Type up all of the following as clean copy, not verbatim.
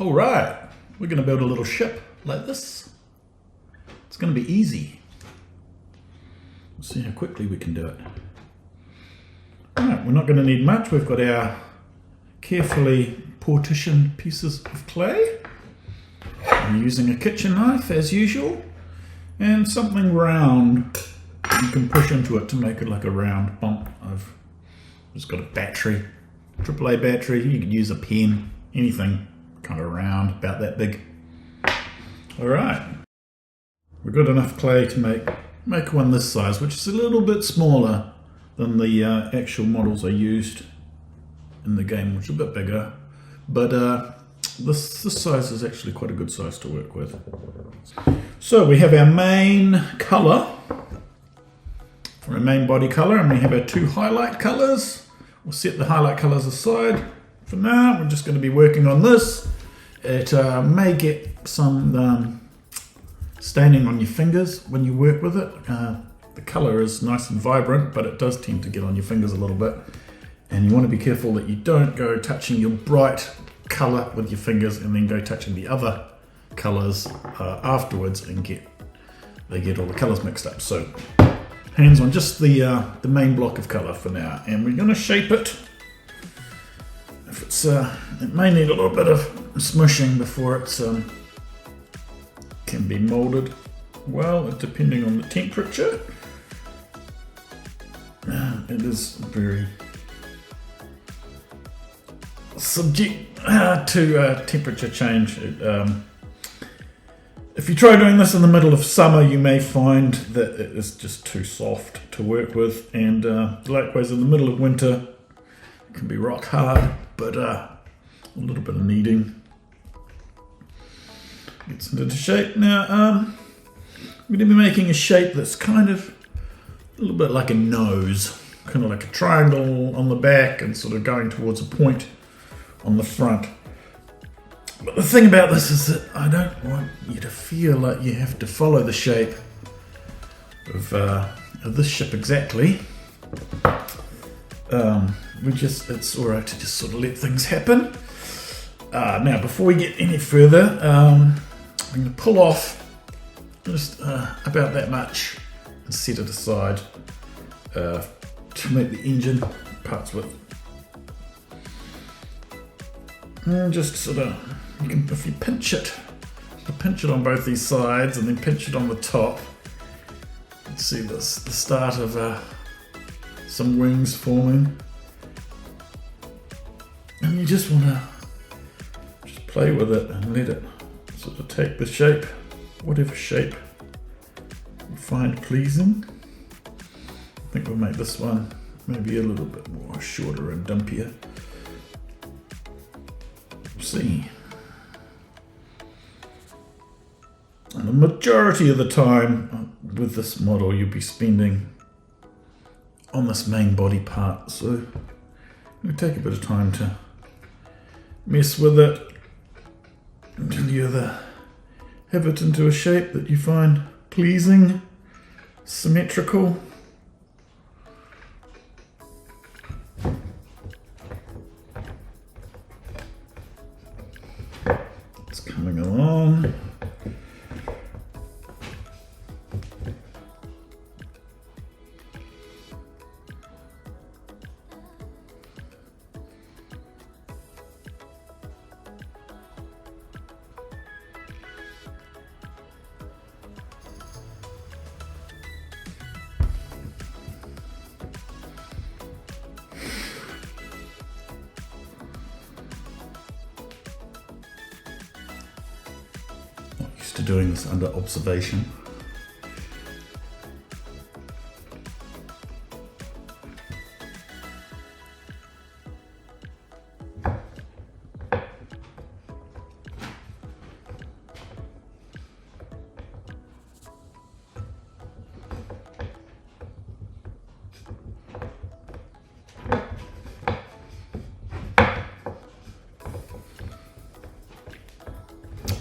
All right, we're going to build a little ship like this. It's going to be easy. Let's see how quickly we can do it. All right, we're not going to need much. We've got our carefully partitioned pieces of clay. I'm using a kitchen knife as usual, and something round you can push into it to make it like a round bump. I've just got a battery, AAA battery. You could use a pen, anything kind of round, about that big. All right, we've got enough clay to make one this size, which is a little bit smaller than the actual models I used in the game, which are a bit bigger. But this size is actually quite a good size to work with. So we have our main color, for our main body color, and we have our two highlight colors. We'll set the highlight colors aside for now. We're just going to be working on this. It may get some staining on your fingers when you work with it. The color is nice and vibrant, but it does tend to get on your fingers a little bit. And you want to be careful that you don't go touching your bright color with your fingers and then go touching the other colors afterwards and they get all the colors mixed up. So hands on just the main block of color for now, and we're going to shape it. If it's it may need a little bit of smushing before it can be molded well, depending on the temperature. It is very subject to temperature change. If you try doing this in the middle of summer, you may find that it is just too soft to work with, and likewise in the middle of winter it can be rock hard, but a little bit of kneading gets into the shape. Now I'm going to be making a shape that's kind of a little bit like a nose, kind of like a triangle on the back and sort of going towards a point on the front. But the thing about this is that I don't want you to feel like you have to follow the shape of this ship exactly. It's alright to just sort of let things happen. Now, before we get any further, I'm going to pull off just about that much and set it aside to make the engine parts with. And just sort of, if you pinch it on both these sides and then pinch it on the top, you can see this, the start of some wings forming. And you just want to just play with it and let it sort of take the shape, whatever shape you find pleasing. I think we'll make this one maybe a little bit more shorter and dumpier. See. And the majority of the time with this model you'll be spending on this main body part, so it'll take a bit of time to mess with it until you have it into a shape that you find pleasing, symmetrical. It's coming along. To doing this under observation.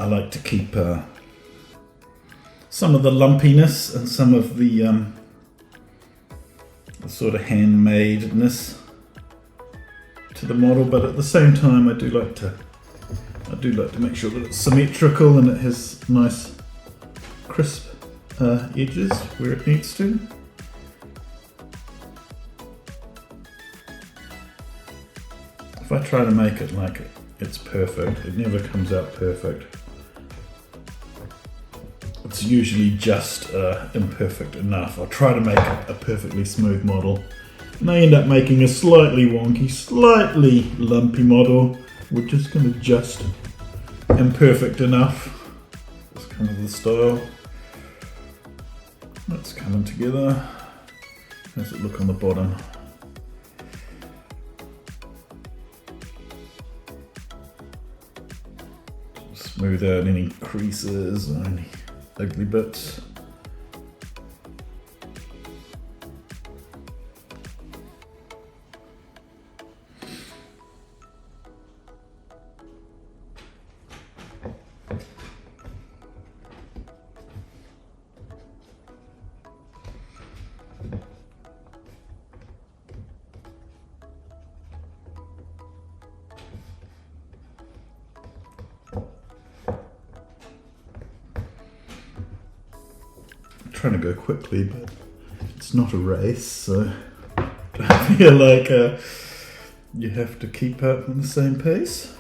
I like to keep some of the lumpiness and some of the sort of handmadeness to the model, but at the same time I do like do like to make sure that it's symmetrical and it has nice crisp edges where it needs to. If I try to make it like it's perfect, it never comes out perfect. It's usually just imperfect enough. I'll try to make a perfectly smooth model, and I end up making a slightly wonky, slightly lumpy model, which is kind of just imperfect enough. That's kind of the style. That's coming together. How does it look on the bottom? Smooth out any creases or any ugly bits. Trying to go quickly, but it's not a race, so I feel like you have to keep up with the same pace.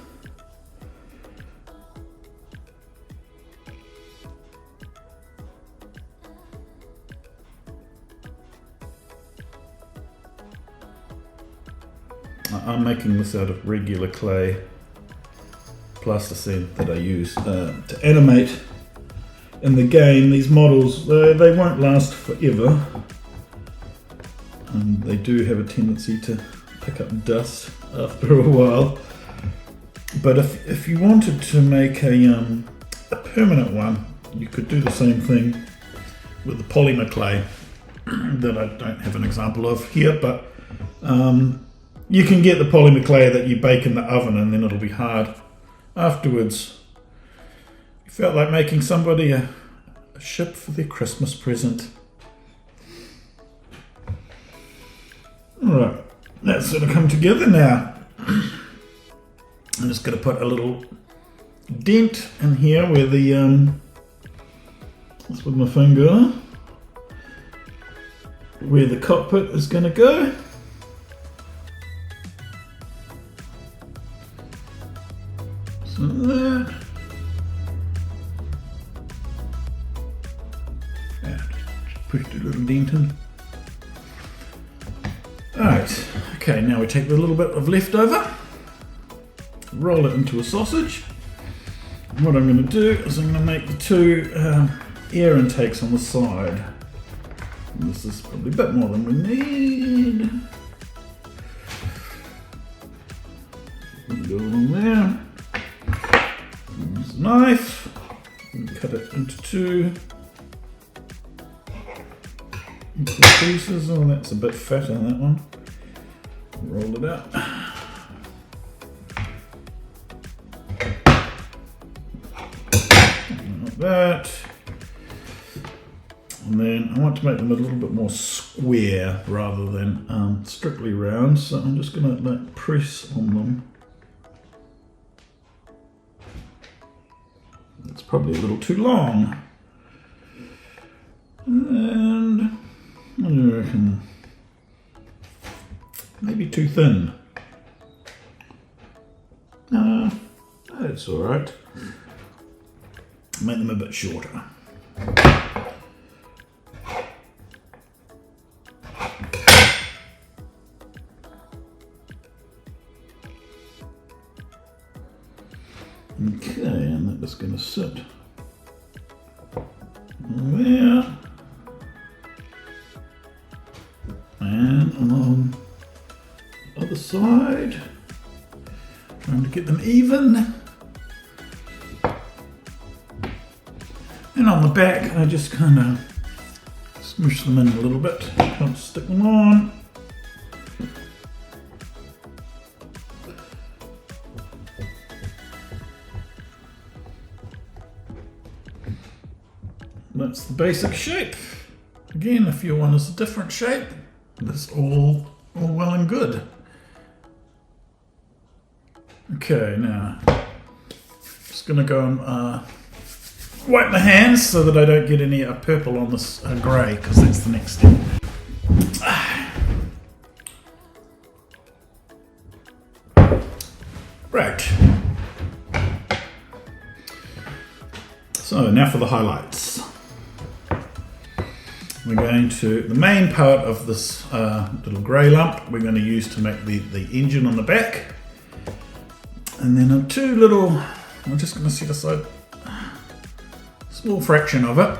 I'm making this out of regular clay plasticine that I use to animate. In the game, these models, they won't last forever, and they do have a tendency to pick up dust after a while. But if you wanted to make a permanent one, you could do the same thing with the polymer clay that I don't have an example of here, but you can get the polymer clay that you bake in the oven and then it'll be hard afterwards. Felt like making somebody a ship for their Christmas present. Alright, that's going to come together now. I'm just going to put a little dent in here where the, that's with my finger, where the cockpit is going to go. So that. Pushed a little dent in. Alright, okay, now we take the little bit of leftover, roll it into a sausage. And what I'm going to do is I'm going to make the two air intakes on the side. And this is probably a bit more than we need. Go along there. Use a knife, and cut it into two. Pieces. Oh, that's a bit fatter, that one. Roll it out. Like that. And then I want to make them a little bit more square rather than strictly round, so I'm just going to like press on them. It's probably a little too long. And I reckon maybe too thin. That's alright. Make them a bit shorter. Okay, and that is going to sit there. And along the other side, trying to get them even. And on the back, I just kind of smoosh them in a little bit, help stick them on. That's the basic shape. Again, if your one is a different shape, that's all well and good. Okay, now going to go and wipe my hands so that I don't get any purple on this grey, because that's the next step. Right. So now for the highlights. We're going to, the main part of this little grey lump we're going to use to make the engine on the back. And then two little, I'm just going to set aside a small fraction of it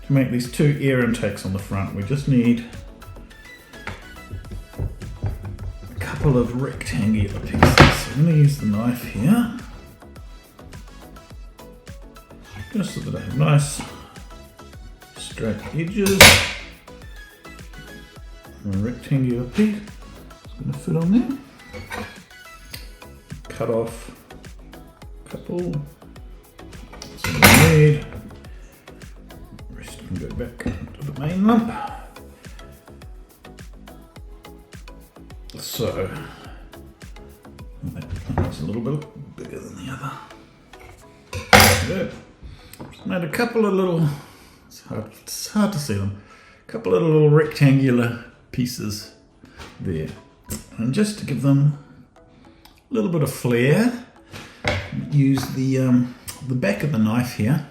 to make these two air intakes on the front. We just need a couple of rectangular pieces. So I'm going to use the knife here, just so that I have nice straight edges. A rectangular piece is going to fit on there. Cut off a couple. That's what I need. The rest can go back to the main lump. So that's a little bit bigger than the other. There. Just made a couple of little, it's hard to see them, a couple of little rectangular pieces there. And just to give them a little bit of flair, use the back of the knife here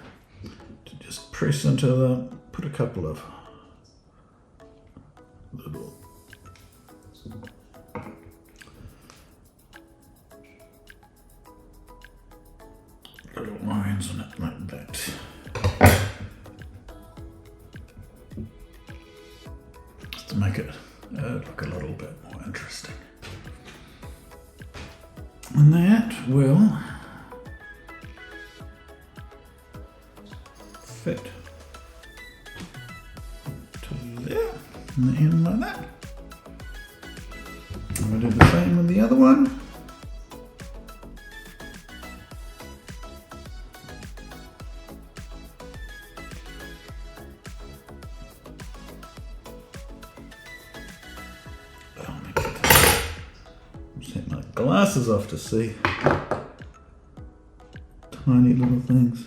to just press into the, put a couple of little lines on it like that. Just to make it look a little bit more interesting. And that will fit to there, and the end like that. And we'll do the same with the other one. Take my glasses off to see tiny little things.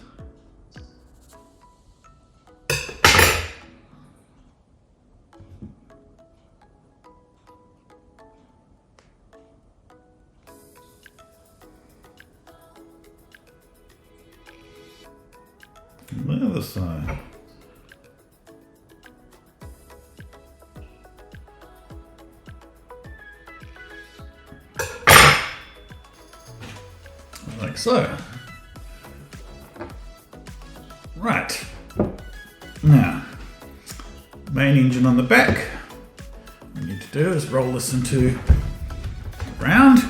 And the other side. Like so. Right. Now, main engine on the back. What we need to do is roll this into round.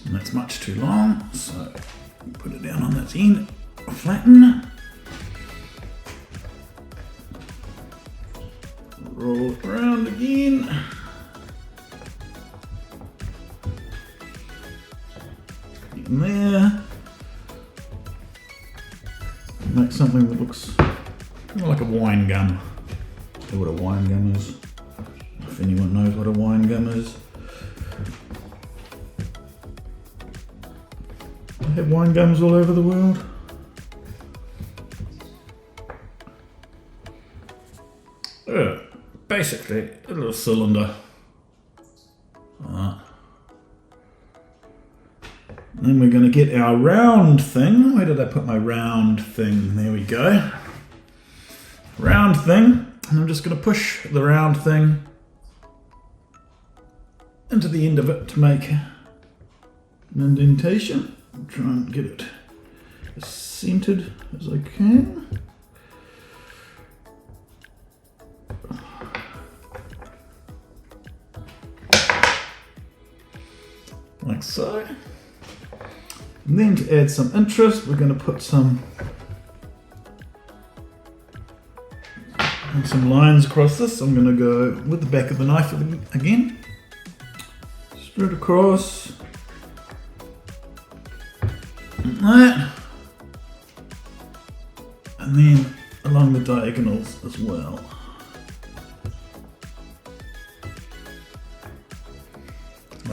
And that's much too long, so put it down on that end, flatten. Roll it around again. In there. Make something that looks like a wine gum. See what a wine gum is? If anyone knows what a wine gum is. They have wine gums all over the world. Basically, a little cylinder. Like that. Then we're going to get our round thing. Where did I put my round thing? There we go. Round thing. And I'm just going to push the round thing into the end of it to make an indentation. I'll try and get it as centered as I can. Like so. And then to add some interest, we're going to put some lines across this. I'm going to go with the back of the knife again. Straight across. Like that. And then along the diagonals as well.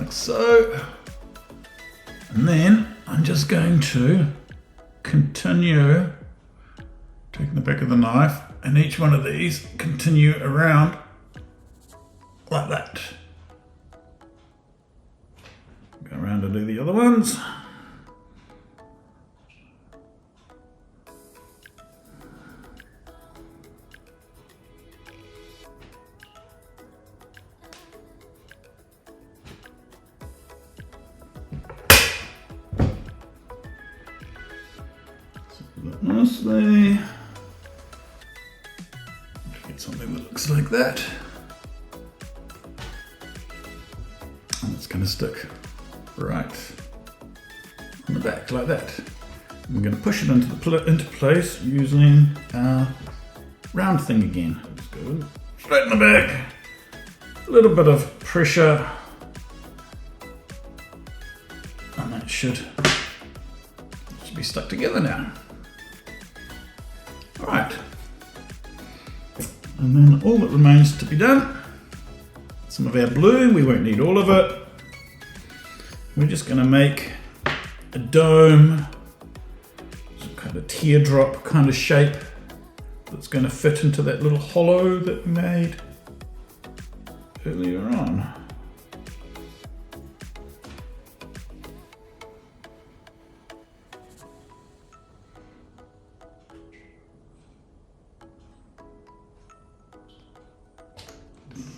like so. And then I'm just going to continue taking the back of the knife and each one of these continue around like that. Go around and do the other ones. Nicely. Get something that looks like that. And it's going to stick right on the back like that. I'm going to push it into place using our round thing again. Just go in, straight in the back. A little bit of pressure. And that should be stuck together now. Alright, and then all that remains to be done, some of our blue, we won't need all of it. We're just going to make a dome, some kind of teardrop kind of shape that's going to fit into that little hollow that we made earlier on.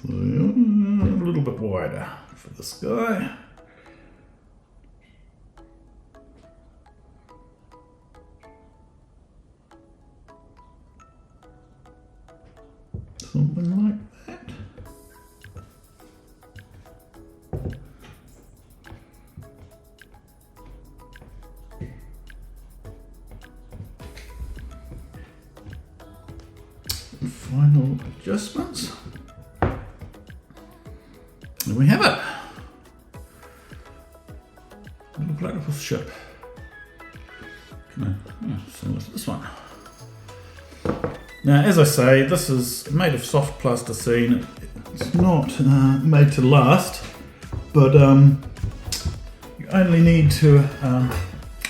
So, a little bit wider for this guy. Something like that. And final adjustments. There we have it. Little platypus ship. Similar to this one. Now, as I say, this is made of soft plasticine. It's not made to last, but you only need to.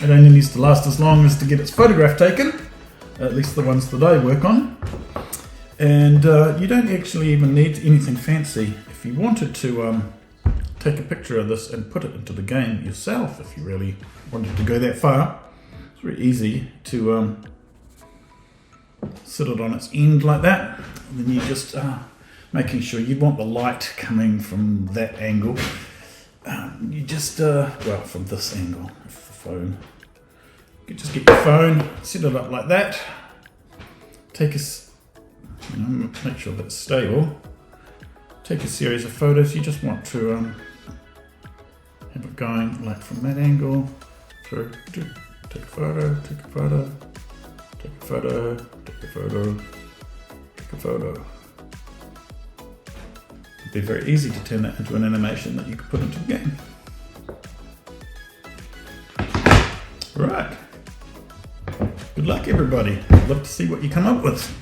It only needs to last as long as to get its photograph taken. At least the ones that I work on. And you don't actually even need anything fancy. If you wanted to take a picture of this and put it into the game yourself, if you really wanted to go that far, it's very easy to sit it on its end like that. And then you just making sure you want the light coming from that angle. You just, well, from this angle, the phone. You just get your phone, set it up like that. Take a, make sure that's stable. Take a series of photos. You just want to have it going like from that angle through. Take a photo, take a photo, take a photo, take a photo, take a photo. It'd be very easy to turn that into an animation that you could put into the game. Right. Good luck, everybody. I'd love to see what you come up with.